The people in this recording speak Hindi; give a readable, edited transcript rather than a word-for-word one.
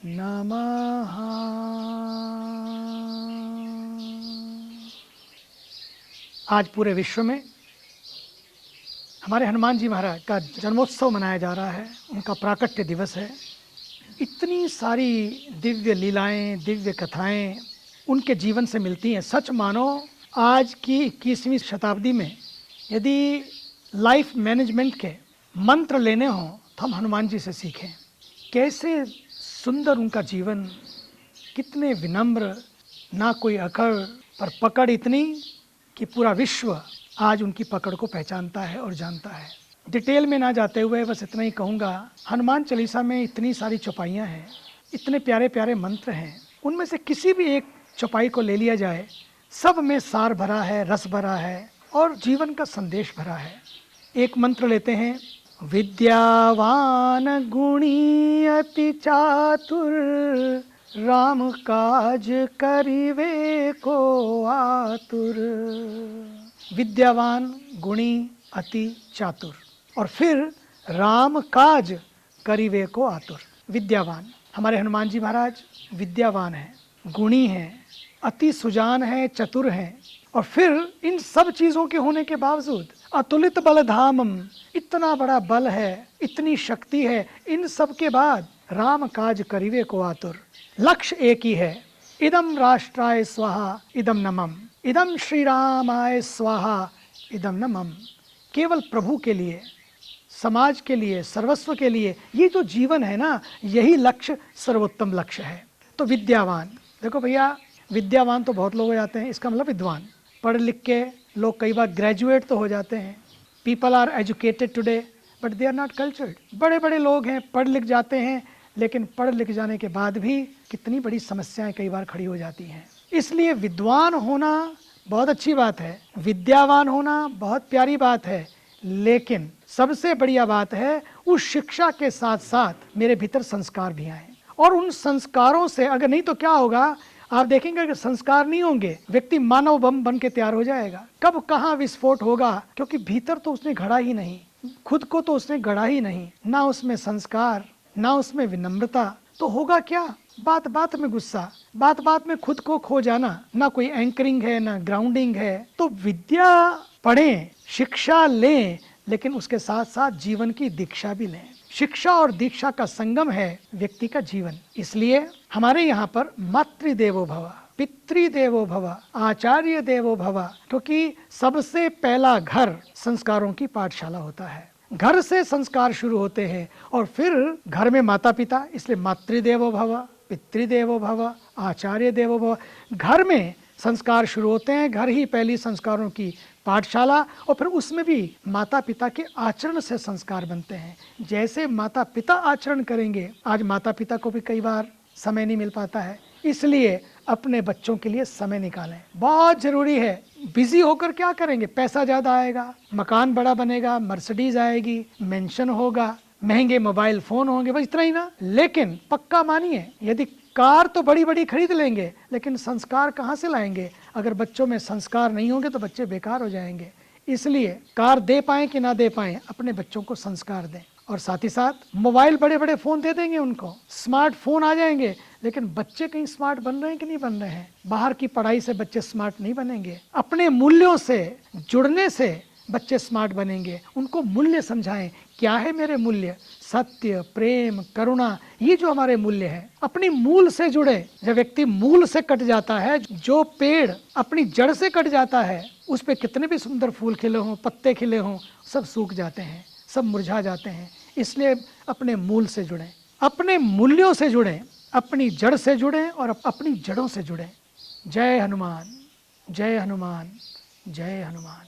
नमः। आज पूरे विश्व में हमारे हनुमान जी महाराज का जन्मोत्सव मनाया जा रहा है, उनका प्राकट्य दिवस है। इतनी सारी दिव्य लीलाएं, दिव्य कथाएं उनके जीवन से मिलती हैं। सच मानो आज की 21वीं शताब्दी में यदि लाइफ मैनेजमेंट के मंत्र लेने हों तो हम हनुमान जी से सीखें। कैसे सुंदर उनका जीवन, कितने विनम्र, ना कोई अकड़ पर पकड़ इतनी कि पूरा विश्व आज उनकी पकड़ को पहचानता है और जानता है। डिटेल में ना जाते हुए बस इतना ही कहूँगा, हनुमान चालीसा में इतनी सारी चौपाइयाँ हैं, इतने प्यारे प्यारे मंत्र हैं, उनमें से किसी भी एक चौपाई को ले लिया जाए, सब में सार भरा है, रस भरा है और जीवन का संदेश भरा है। एक मंत्र लेते हैं, विद्यावान गुणी अति चातुर, राम काज करिवे को आतुर। विद्यावान, गुणी, अति चातुर और फिर राम काज करिवे को आतुर। विद्यावान, हमारे हनुमान जी महाराज विद्यावान हैं, गुणी हैं, अति सुजान हैं, चतुर हैं और फिर इन सब चीज़ों के होने के बावजूद अतुलित बलधामम, इतना बड़ा बल है, इतनी शक्ति है, इन सब के बाद राम काज करिवे को आतुर। लक्ष्य एक ही है, इदम राष्ट्राय स्वाहा इदम नमम, इदम श्री रामाय स्वाहा इदम नमम। केवल प्रभु के लिए, समाज के लिए, सर्वस्व के लिए, ये जो जीवन है ना, यही लक्ष्य सर्वोत्तम लक्ष्य है। तो विद्यावान, देखो भैया, विद्यावान तो बहुत लोग हो जाते हैं, इसका मतलब विद्वान। पढ़ लिख के लोग कई बार ग्रेजुएट तो हो जाते हैं। People are educated today but they are not cultured. बड़े बड़े लोग हैं, पढ़ लिख जाते हैं, लेकिन पढ़ लिख जाने के बाद भी कितनी बड़ी समस्याएं कई बार खड़ी हो जाती हैं। इसलिए विद्वान होना बहुत अच्छी बात है, विद्यावान होना बहुत प्यारी बात है, लेकिन सबसे बढ़िया बात है उस शिक्षा के साथ साथ मेरे भीतर संस्कार भी आए। और उन संस्कारों से, अगर नहीं तो क्या होगा, आप देखेंगे अगर संस्कार नहीं होंगे, व्यक्ति मानव बम बन के तैयार हो जाएगा। कब कहाँ विस्फोट होगा, क्योंकि भीतर तो उसने गढ़ा ही नहीं, खुद को तो उसने गढ़ा ही नहीं, ना उसमें संस्कार, ना उसमें विनम्रता, तो होगा क्या? बात बात में गुस्सा, बात बात में खुद को खो जाना, ना कोई एंकरिंग है, ना ग्राउंडिंग है। तो विद्या पढ़ें, शिक्षा लें, लेकिन उसके साथ साथ जीवन की दीक्षा भी लें। शिक्षा और दीक्षा का संगम है व्यक्ति का जीवन। इसलिए हमारे यहाँ पर मातृदेवो भव, पितृदेवो भव, आचार्य देवो भव, क्योंकि सबसे पहला घर संस्कारों की पाठशाला होता है। घर से संस्कार शुरू होते हैं और फिर घर में माता पिता, इसलिए मातृदेवो भव, पितृदेवो भव, आचार्य देवो भव। घर में संस्कार शुरू होते हैं, घर ही पहली संस्कारों की पाठशाला, और फिर उसमें भी माता पिता के आचरण से संस्कार बनते हैं। जैसे माता पिता आचरण करेंगे, आज माता पिता को भी कई बार समय नहीं मिल पाता है, इसलिए अपने बच्चों के लिए समय निकालें, बहुत जरूरी है। बिजी होकर क्या करेंगे? पैसा ज़्यादा आएगा, मकान बड़ा बनेगा, मर्सिडीज आएगी, मेंशन होगा, महंगे मोबाइल फ़ोन होंगे, बस इतना ही ना। लेकिन पक्का मानिए, यदि कार तो बड़ी बड़ी खरीद लेंगे, लेकिन संस्कार कहाँ से लाएंगे? अगर बच्चों में संस्कार नहीं होंगे तो बच्चे बेकार हो जाएंगे। इसलिए कार दे पाएँ कि ना दे पाएँ, अपने बच्चों को संस्कार दें। और साथ ही साथ मोबाइल, बड़े बड़े फ़ोन दे देंगे उनको, स्मार्टफोन आ जाएंगे, लेकिन बच्चे कहीं स्मार्ट बन रहे हैं कि नहीं बन रहे हैं? बाहर की पढ़ाई से बच्चे स्मार्ट नहीं बनेंगे, अपने मूल्यों से जुड़ने से बच्चे स्मार्ट बनेंगे। उनको मूल्य समझाएं, क्या है मेरे मूल्य? सत्य, प्रेम, करुणा, ये जो हमारे मूल्य हैं, अपनी मूल से जुड़े। जब व्यक्ति मूल से कट जाता है, जो पेड़ अपनी जड़ से कट जाता है, उस पे कितने भी सुंदर फूल खिले हों, पत्ते खिले हों, सब सूख जाते हैं, सब मुरझा जाते हैं। इसलिए अपने मूल से जुड़ें, अपने मूल्यों से जुड़ें, अपनी जड़ से जुड़ें और अपनी जड़ों से जुड़ें। जय हनुमान, जय हनुमान, जय हनुमान।